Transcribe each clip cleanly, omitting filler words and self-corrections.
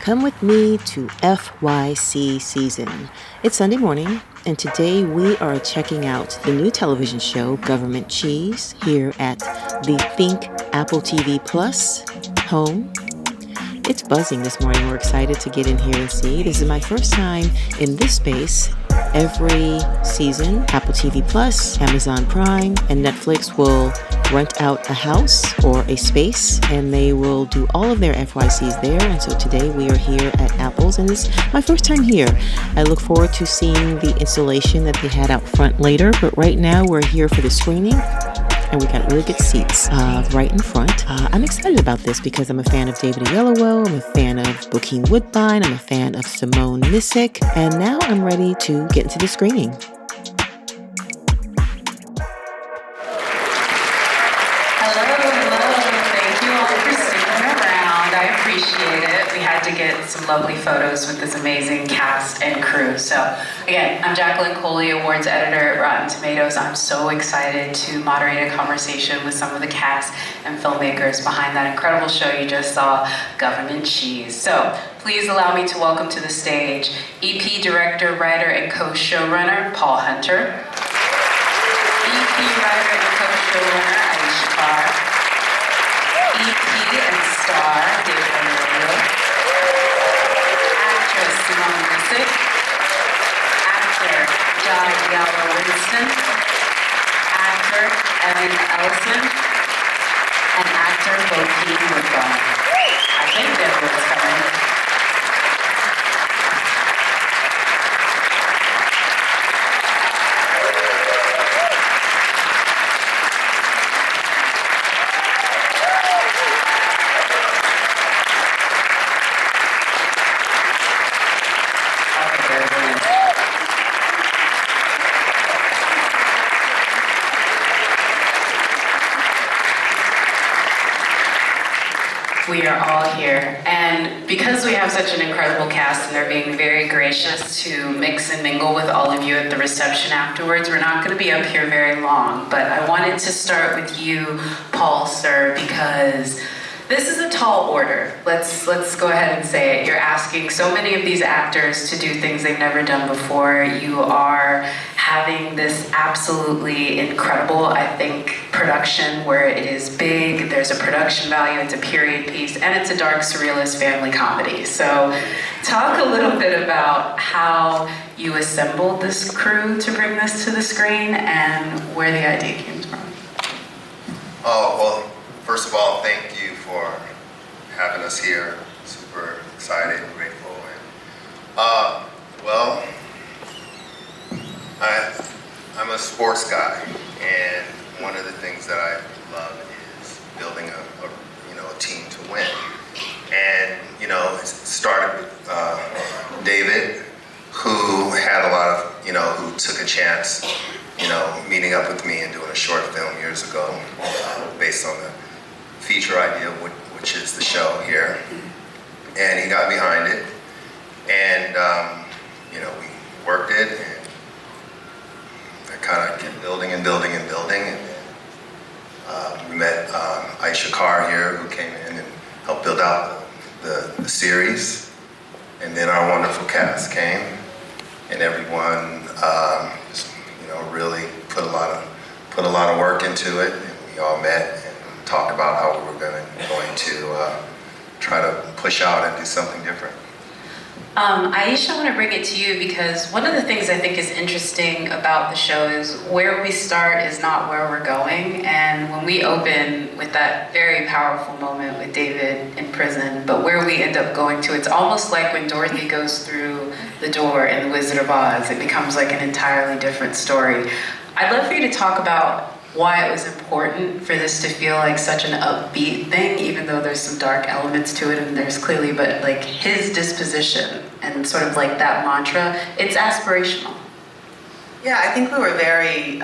Come with me to FYC season. It's Sunday morning, and today we are checking out the new television show, Government Cheese, here at the Think Apple TV Plus home. It's buzzing this morning. We're excited to get in here and see. This is my first time in this space. Every season, Apple TV Plus, Amazon Prime, and Netflix will rent out a house or a space, and they will do all of their FYCs there. And so today we are here at Apple's, and it's my first time here. I look forward to seeing the installation that they had out front later, but right now we're here for the screening. And we got really good seats right in front. I'm excited about this because I'm a fan of David Oyelowo, I'm a fan of Bokeem Woodbine, I'm a fan of Simone Missick, and now I'm ready to get into the screening. To get some lovely photos with this amazing cast and crew. So again, I'm Jacqueline Coley, awards editor at Rotten Tomatoes. I'm so excited to moderate a conversation with some of the cast and filmmakers behind that incredible show you just saw, Government Cheese. So please allow me to welcome to the stage EP director, writer, and co-showrunner, Paul Hunter. EP writer and co-showrunner, Aeysha Carr. EP and star, David Oyelowo. Simone Missick, actor Jahi Di'allo Winston, actor Ellison, and actor Bokeem Woodbine. I think Deborah's coming. We are all here, and because we have such an incredible cast and they're being very gracious to mix and mingle with all of you at the reception afterwards, we're not going to be up here very long, but I wanted to start with you, Paul, sir, because this is a tall order. Let's go ahead and say it. You're asking so many of these actors to do things they've never done before. You are having this absolutely incredible, I think, production where it is big, there's a production value, it's a period piece, and it's a dark, surrealist family comedy. So talk a little bit about how you assembled this crew to bring this to the screen and where the idea came from. Oh, well, first of all, thank you for having us here. Super excited and grateful. Well, I'm a sports guy, and one of the things that I love is building a team to win. And it started with David, who had a lot of who took a chance, meeting up with me and doing a short film years ago, based on the feature idea, which is the show here. And he got behind it, and we worked it, and I kind of kept building and building and building. And we met Aeysha Carr here, who came in and helped build out the series. And then our wonderful cast came, and everyone really put a lot of work into it. And we all met and talked about how we were going to try to push out and do something different. Aeysha, I want to bring it to you because one of the things I think is interesting about the show is where we start is not where we're going. And when we open with that very powerful moment with David in prison, but where we end up going to, it's almost like when Dorothy goes through the door in The Wizard of Oz, it becomes like an entirely different story. I'd love for you to talk about why it was important for this to feel like such an upbeat thing, even though there's some dark elements to it, and there's clearly, but like his disposition and sort of like that mantra, it's aspirational. Yeah, I think we were very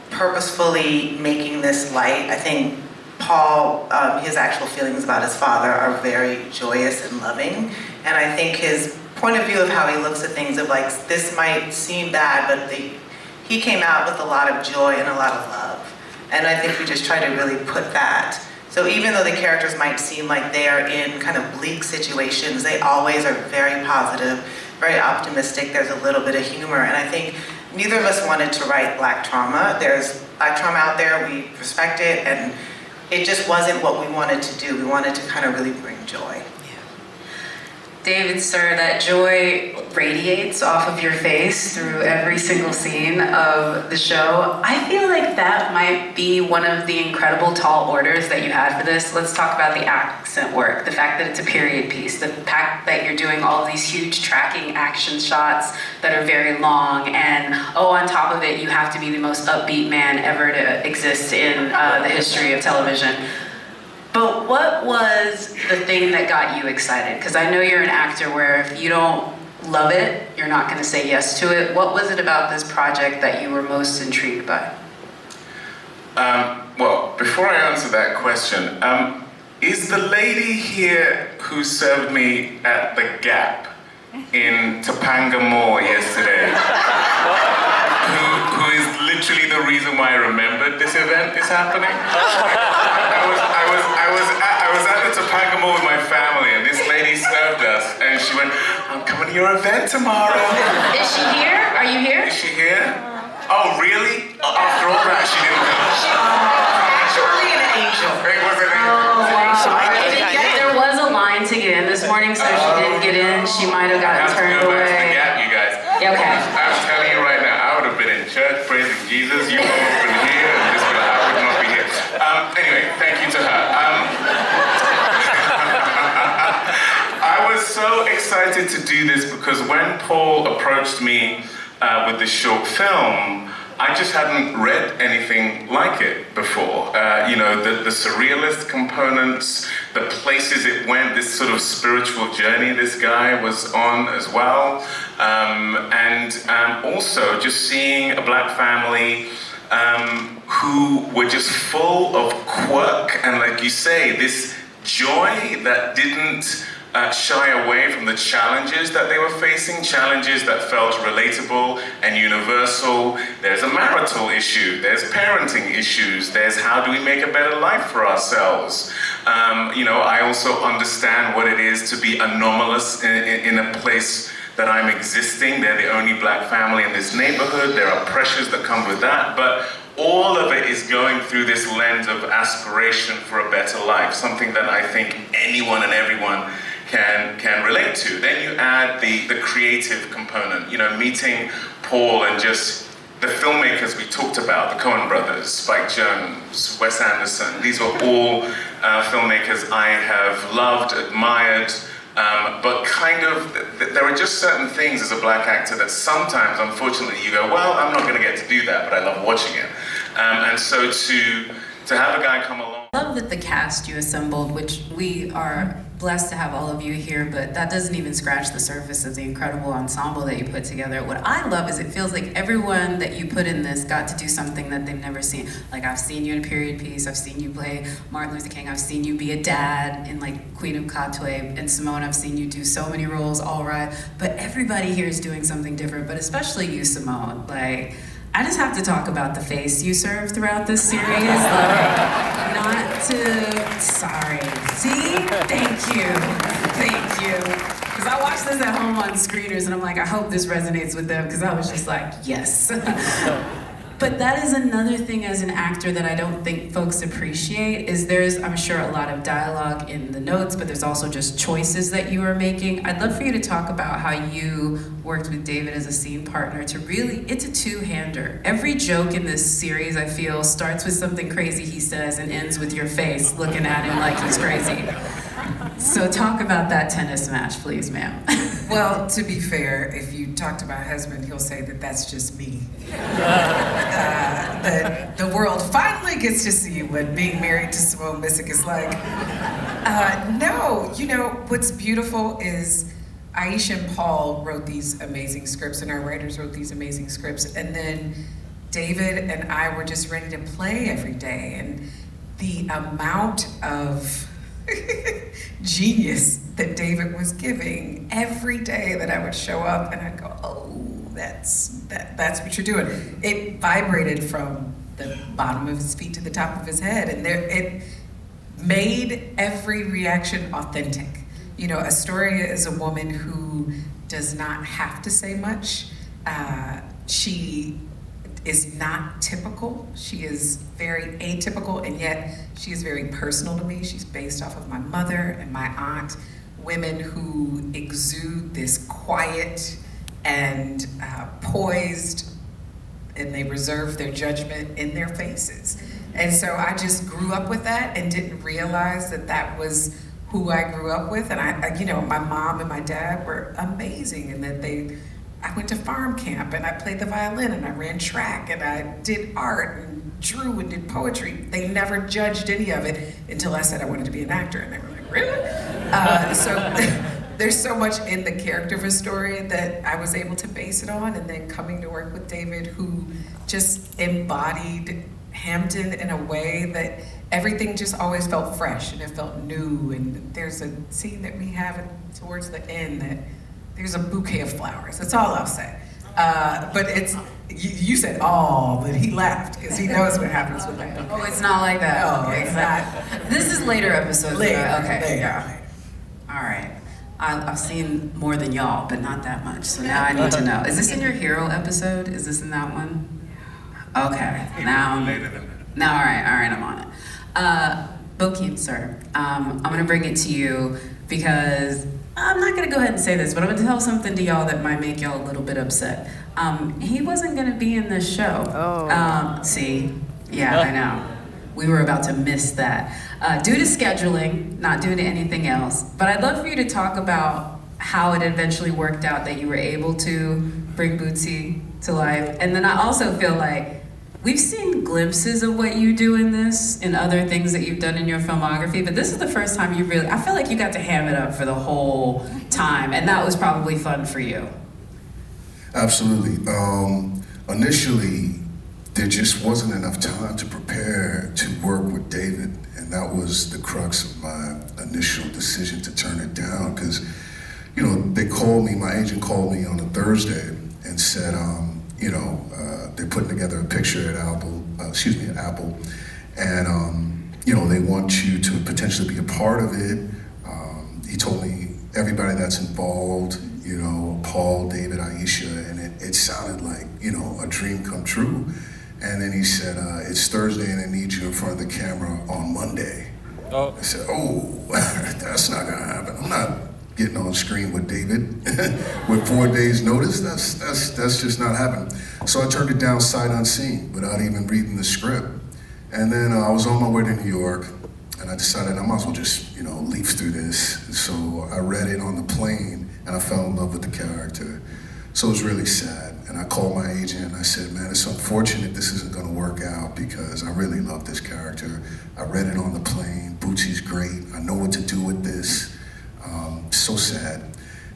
purposefully making this light. I think Paul, his actual feelings about his father are very joyous and loving, and I think his point of view of how he looks at things of like, this might seem bad, but he came out with a lot of joy and a lot of love. And I think we just try to really put that. So So even though the characters might seem like they are in kind of bleak situations, they always are very positive, very optimistic. There's a little bit of humor. And I think neither of us wanted to write Black trauma. There's Black trauma out there, we respect it, and it just wasn't what we wanted to do. We wanted to kind of really bring joy. David, sir, that joy radiates off of your face through every single scene of the show. I feel like that might be one of the incredible tall orders that you had for this. Let's talk about the accent work, the fact that it's a period piece, the fact that you're doing all of these huge tracking action shots that are very long, and on top of it, you have to be the most upbeat man ever to exist in the history of television. But what was the thing that got you excited? Because I know you're an actor where if you don't love it, you're not going to say yes to it. What was it about this project that you were most intrigued by? Well, before I answer that question, is the lady here who served me at the Gap in Topanga Mall yesterday, who is literally the reason why I remembered this event is happening? I was at the Topanga Mall with my family, and this lady served us, and she went, "I'm coming to your event tomorrow." Is she here? Are you here? Is she here? Oh, really? After all that, she didn't come. Actually an angel. It was an Oh, wow. There was a line to get in this morning, so if she didn't get in, she might have gotten turned Go back to the away. Gap, you guys. Okay. I'm telling you right now, I would have been in church praising Jesus. You would have been here, and this would I would not be here. Anyway, thank you to her. I was so excited to do this because when Paul approached me with this short film, I just hadn't read anything like it before. The surrealist components, the places it went, this sort of spiritual journey this guy was on as well. And also just seeing a Black family who were just full of quirk and, like you say, this joy that didn't shy away from the challenges that they were facing, challenges that felt relatable and universal. There's a marital issue, there's parenting issues, there's how do we make a better life for ourselves. I also understand what it is to be anomalous in a place that I'm existing. They're the only Black family in this neighborhood. There are pressures that come with that, but all of it is going through this lens of aspiration for a better life, something that I think anyone and everyone can relate to. Then you add the creative component, meeting Paul and just the filmmakers we talked about, the Coen brothers, Spike Jonze, Wes Anderson. These are all filmmakers I have loved, admired, but kind of, there are just certain things as a Black actor that sometimes, unfortunately, you go, well, I'm not going to get to do that, but I love watching it. And so to have a guy come along. I love that the cast you assembled, which we are blessed to have all of you here, but that doesn't even scratch the surface of the incredible ensemble that you put together. What I love is it feels like everyone that you put in this got to do something that they've never seen. Like, I've seen you in a period piece, I've seen you play Martin Luther King, I've seen you be a dad in like Queen of Katwe, and Simone, I've seen you do so many roles, all right, but everybody here is doing something different, but especially you, Simone. Like, I just have to talk about the face you serve throughout this series. Sorry. See? Thank you. Because I watched this at home on screeners and I'm like, I hope this resonates with them, because I was just like, yes. But that is another thing as an actor that I don't think folks appreciate, is there's, I'm sure, a lot of dialogue in the notes, but there's also just choices that you are making. I'd love for you to talk about how you worked with David as a scene partner to really, it's a two-hander. Every joke in this series, I feel, starts with something crazy he says and ends with your face looking at him like he's crazy. So talk about that tennis match, please, ma'am. Well, to be fair, if you talk to my husband, he'll say that that's just me. The world finally gets to see what being married to Simone Missick is like. No, what's beautiful is Aeysha and Paul wrote these amazing scripts, and our writers wrote these amazing scripts, and then David and I were just ready to play every day, and the amount of genius that David was giving every day that I would show up and I'd go, oh, that's what you're doing. It vibrated from the bottom of his feet to the top of his head, and made every reaction authentic. You know, Astoria is a woman who does not have to say much. She is not typical. She is very atypical, and yet she is very personal to me. She's based off of my mother and my aunt, women who exude this quiet and poised, and they reserve their judgment in their faces. And so I just grew up with that and didn't realize that that was who I grew up with. And I you know, my mom and my dad were amazing, and that I went to farm camp, and I played the violin, and I ran track, and I did art and drew and did poetry. They never judged any of it until I said I wanted to be an actor, and they were like, really? So there's so much in the character of Astoria that I was able to base it on, and then coming to work with David, who just embodied Hampton in a way that everything just always felt fresh and it felt new. And there's a scene that we have towards the end that there's a bouquet of flowers. That's all I'll say. But it's, you said all, but he laughed because he knows what happens with that bouquet. Oh, it's not like that. No, Okay. it's not. This is later episodes. Later, Okay. later, Yeah. later. All right. I've seen more than y'all, but not that much. So now I need to know. Is this in your hero episode? Is this in that one? Okay. Now, all right, I'm on it. Bokeem, sir, I'm gonna bring it to you because I'm not gonna go ahead and say this, but I'm gonna tell something to y'all that might make y'all a little bit upset. He wasn't gonna be in this show. Oh. See? Yeah, I know. We were about to miss that. Due to scheduling, not due to anything else. But I'd love for you to talk about how it eventually worked out that you were able to bring Bootsy to life. And then I also feel like we've seen glimpses of what you do in this and other things that you've done in your filmography, but this is the first time you really, I feel like you got to ham it up for the whole time, and that was probably fun for you. Absolutely. Initially, there just wasn't enough time to prepare to work with David, and that was the crux of my initial decision to turn it down, because, you know, my agent called me on a Thursday and said, they're putting together a picture at Apple, and they want you to potentially be a part of it. He told me everybody that's involved, Paul, David, Aeysha, and it sounded like, a dream come true. And then he said, it's Thursday and I need you in front of the camera on Monday. Oh. I said, that's not gonna happen. I'm not getting on screen with David with 4 days notice. That's just not happening. So I turned it down sight unseen without even reading the script. And then I was on my way to New York, and I decided I might as well just, leaf through this. So I read it on the plane, and I fell in love with the character. So it was really sad. And I called my agent and I said, man, it's unfortunate this isn't gonna work out because I really love this character. I read it on the plane, Bootsy's great, I know what to do with this. So sad.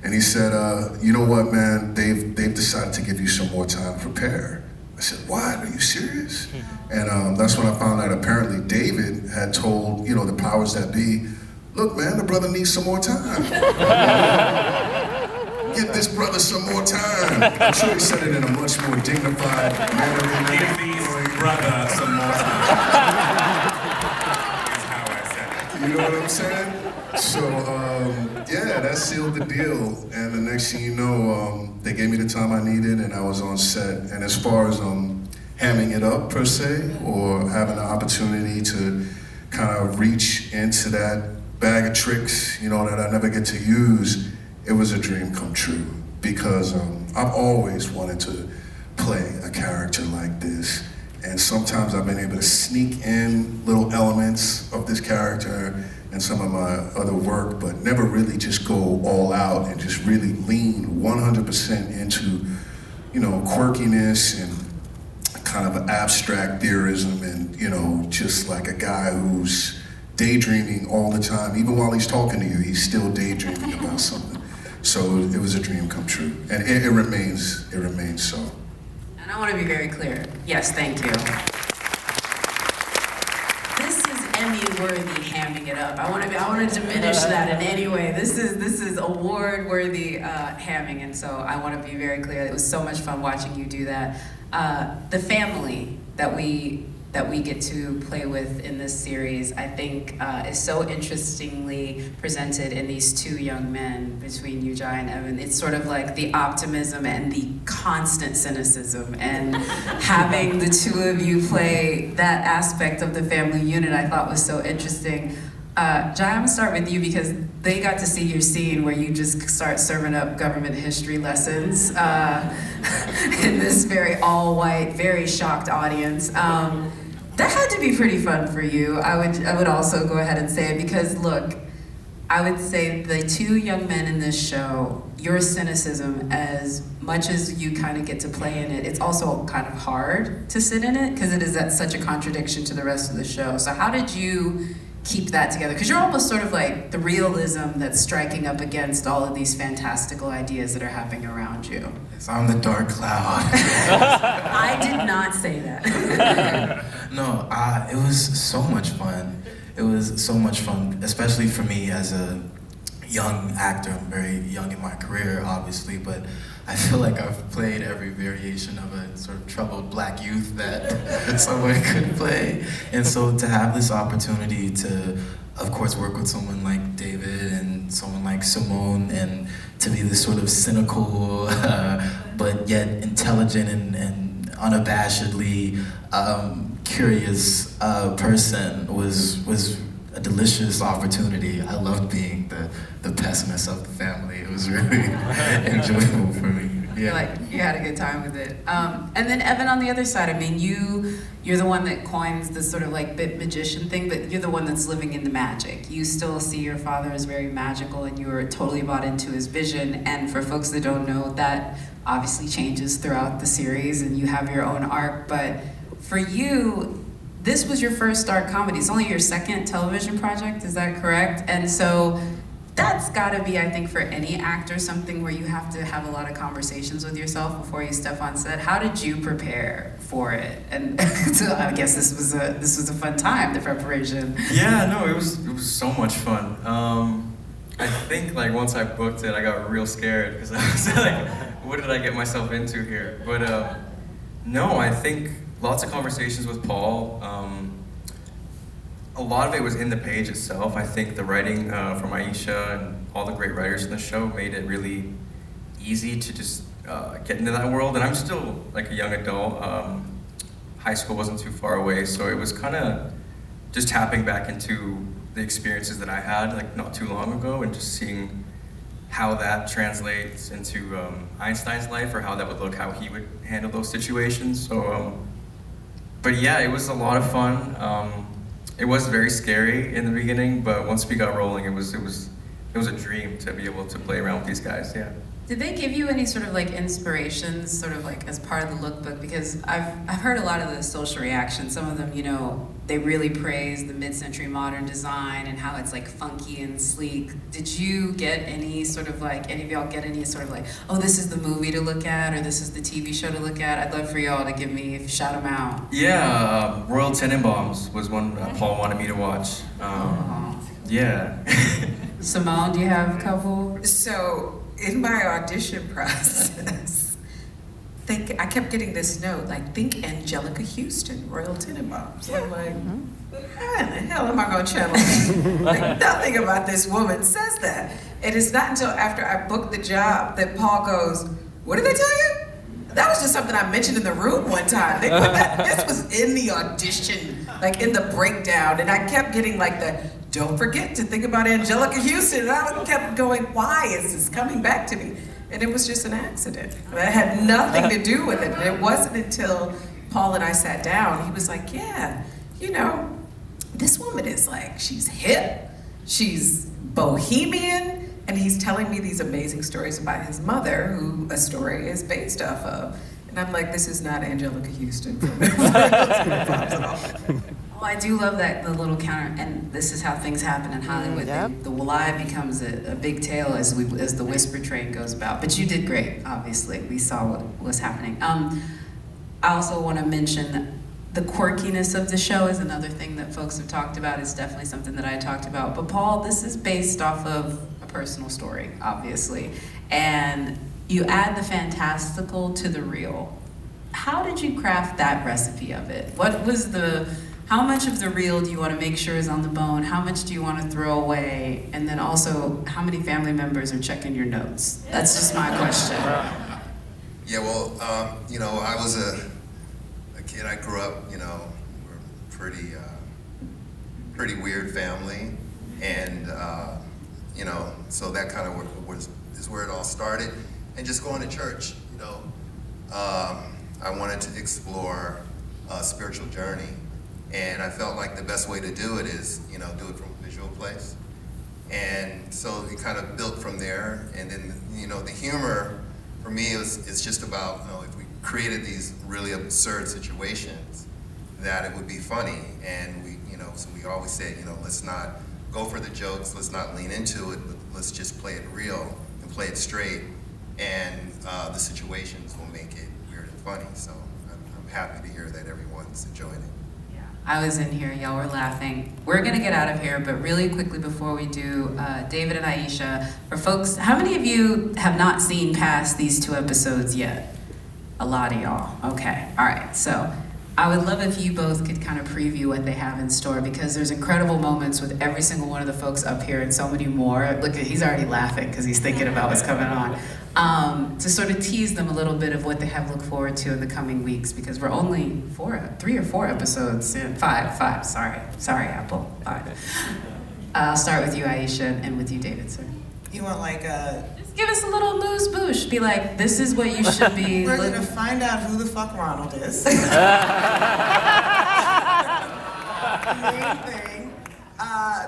And he said, you know what, man, they've decided to give you some more time to prepare. I said, what, are you serious? And that's when I found out apparently David had told, the powers that be, look, man, the brother needs some more time. Get this brother some more time. I'm sure he said it in a much more dignified manner than that. Give these brother some more time. That's how I said it. You know what I'm saying? So, that sealed the deal. And the next thing you know, they gave me the time I needed and I was on set. And as far as hamming it up, per se, or having the opportunity to kind of reach into that bag of tricks, that I never get to use, it was a dream come true. Because I've always wanted to play a character like this. And sometimes I've been able to sneak in little elements of this character in some of my other work, but never really just go all out and just really lean 100% into, quirkiness and kind of abstract theorism and, just like a guy who's daydreaming all the time. Even while he's talking to you, he's still daydreaming about something. So it was a dream come true. And it remains so. And I want to be very clear. Yes, thank you. This is Emmy-worthy hamming it up. I want to diminish that in any way. This is award-worthy hamming, and so I want to be very clear. It was so much fun watching you do that. The family that we that we get to play with in this series, I think is so interestingly presented in these two young men between you, Jahi and Evan. It's sort of like the optimism and the constant cynicism, and having the two of you play that aspect of the family unit I thought was so interesting. Jahi, I'm gonna start with you because they got to see your scene where you just start serving up government history lessons in this very all-white, very shocked audience. That had to be pretty fun for you. I would also go ahead and say it because look, I would say the two young men in this show, your cynicism, as much as you kind of get to play in it, it's also kind of hard to sit in it because it is such a contradiction to the rest of the show. So how did you keep that together? Because you're almost sort of like the realism that's striking up against all of these fantastical ideas that are happening around you. Yes, I'm the dark cloud. I did not say that. No, it was so much fun. It was so much fun, especially for me as a young actor. I'm very young in my career, obviously, but I feel like I've played every variation of a sort of troubled black youth that someone could play. And so to have this opportunity to, of course, work with someone like David and someone like Simone, and to be this sort of cynical, but yet intelligent and unabashedly curious person was a delicious opportunity. I loved being the pessimist of the family. It was really enjoyable for me. Yeah. Like you had a good time with it. And then Evan, on the other side, I mean, you're the one that coins this sort of like bit magician thing, but you're the one that's living in the magic. You still see your father as very magical, and you were totally bought into his vision. And for folks that don't know, that obviously changes throughout the series, and you have your own arc. But for you, this was your first dark comedy. It's only your second television project, is that correct? And so that's gotta be, I think, for any actor, something where you have to have a lot of conversations with yourself before you step on set. How did you prepare for it? And so I guess this was a fun time, the preparation. Yeah, no, it was so much fun. I think like once I booked it, I got real scared because I was like, what did I get myself into here? But no, I think lots of conversations with Paul. A lot of it was in the page itself. I think the writing from Aeysha and all the great writers in the show made it really easy to just get into that world. And I'm still like a young adult. High school wasn't too far away, so it was kind of just tapping back into the experiences that I had like not too long ago, and just seeing how that translates into Einstein's life, or how that would look, how he would handle those situations. So, but yeah, it was a lot of fun. It was very scary in the beginning, but once we got rolling, it was a dream to be able to play around with these guys. Yeah. Did they give you any sort of like inspirations, sort of like as part of the lookbook? Because I've heard a lot of the social reactions. Some of them, you know, they really praise the mid-century modern design and how it's like funky and sleek. Did you get any sort of like, any of y'all get any sort of like, oh, this is the movie to look at, or this is the TV show to look at? I'd love for y'all to give me, shout them out. Yeah, Royal Tenenbaums was one Paul wanted me to watch. Yeah. Simone, do you have a couple? So, in my audition process, I kept getting this note, like, think Angelica Houston, Royal Tenenbaums. I'm like, how in the hell am I gonna channel that? Like, nothing about this woman says that. And it's not until after I booked the job that Paul goes, what did they tell you? That was just something I mentioned in the room one time. They put that, this was in the audition, like in the breakdown. And I kept getting like don't forget to think about Angelica Houston. And I kept going, why is this coming back to me? And it was just an accident. It had nothing to do with it. And it wasn't until Paul and I sat down, he was like, yeah, you know, this woman is like, she's hip, she's bohemian, and he's telling me these amazing stories about his mother, who a story is based off of. And I'm like, this is not Angelica Houston. Well, I do love that, the little counter, and this is how things happen in Hollywood. Yep. The lie becomes a big tale as the whisper train goes about. But you did great, obviously. We saw what was happening. I also want to mention the quirkiness of the show is another thing that folks have talked about. It's definitely something that I talked about. But Paul, this is based off of a personal story, obviously. And you add the fantastical to the real. how did you craft that recipe of it? What was how much of the real do you want to make sure is on the bone? How much do you want to throw away? And then also, how many family members are checking your notes? That's just my question. Yeah, well, I was a kid. I grew up, we're a pretty weird family, and so that kind of is where it all started. And just going to church, I wanted to explore a spiritual journey, and I felt like the best way to do it is, do it from a visual place. And so it kind of built from there, and then, the humor for me is just about, if we created these really absurd situations, that it would be funny. And so we always said, let's not go for the jokes, let's not lean into it, but let's just play it real and play it straight, and the situations will make it weird and funny. So I'm happy to hear that everyone's enjoying it. I was in here, y'all were laughing. We're gonna get out of here, but really quickly before we do, David and Aeysha, for folks, how many of you have not seen past these 2 episodes yet? A lot of y'all, okay, all right. So I would love if you both could kind of preview what they have in store, because there's incredible moments with every single one of the folks up here and so many more. Look, he's already laughing because he's thinking about what's coming on. To sort of tease them a little bit of what they have to look forward to in the coming weeks, because we're only 3 or 4 episodes in, 5, sorry Apple, 5. I'll start with you, Aeysha, and with you, David, sir. You want Just give us a little moose boosh, be like, this is what you should be. We're gonna find out who the fuck Ronald is. Main thing.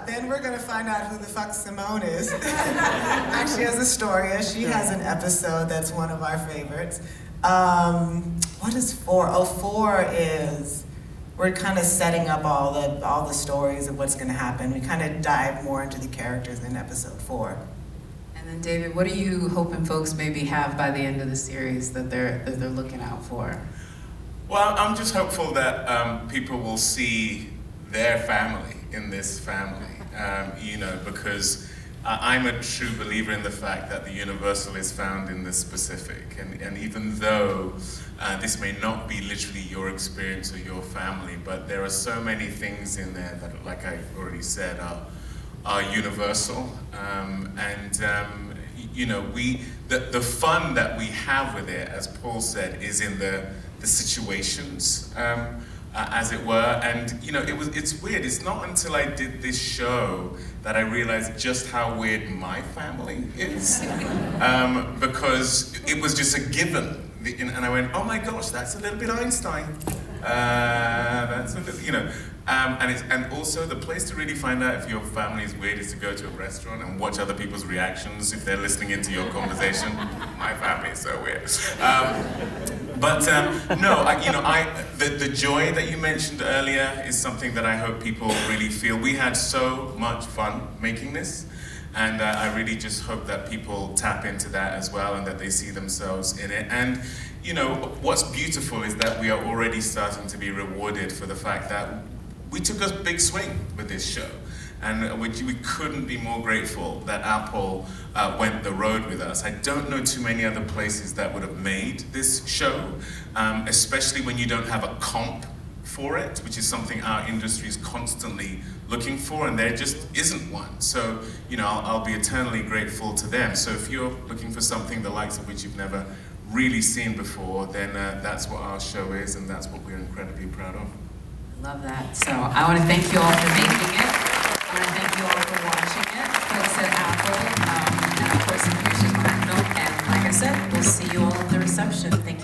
Then we're gonna find out who the fuck Simone is. Actually, as Astoria, she has an episode that's one of our favorites. What is 4? Oh, 4 is we're kind of setting up all the stories of what's gonna happen. We kind of dive more into the characters in episode 4. And then David, what are you hoping folks maybe have by the end of the series that they're looking out for? Well, I'm just hopeful that people will see their family in this family, because I'm a true believer in the fact that the universal is found in the specific. And even though this may not be literally your experience or your family, but there are so many things in there that, like I already said, are universal. The fun that we have with it, as Paul said, is in the situations, as it were. And it's weird. It's not until I did this show that I realized just how weird my family is, because it was just a given. And I went, oh my gosh, that's a little bit Einstein. That's a little, and also the place to really find out if your family is weird is to go to a restaurant and watch other people's reactions if they're listening into your conversation. My family is so weird. The joy that you mentioned earlier is something that I hope people really feel. We had so much fun making this, and I really just hope that people tap into that as well, and that they see themselves in it. And what's beautiful is that we are already starting to be rewarded for the fact that we took a big swing with this show. And we couldn't be more grateful that Apple went the road with us. I don't know too many other places that would have made this show, especially when you don't have a comp for it, which is something our industry is constantly looking for, and there just isn't one. So, I'll be eternally grateful to them. So if you're looking for something the likes of which you've never really seen before, then that's what our show is, and that's what we're incredibly proud of. Love that. So I want to thank you all for making it. I want to thank you all for watching it. Folks at Apple, and of course, Aeysha Carr. And like I said, we'll see you all at the reception. Thank you.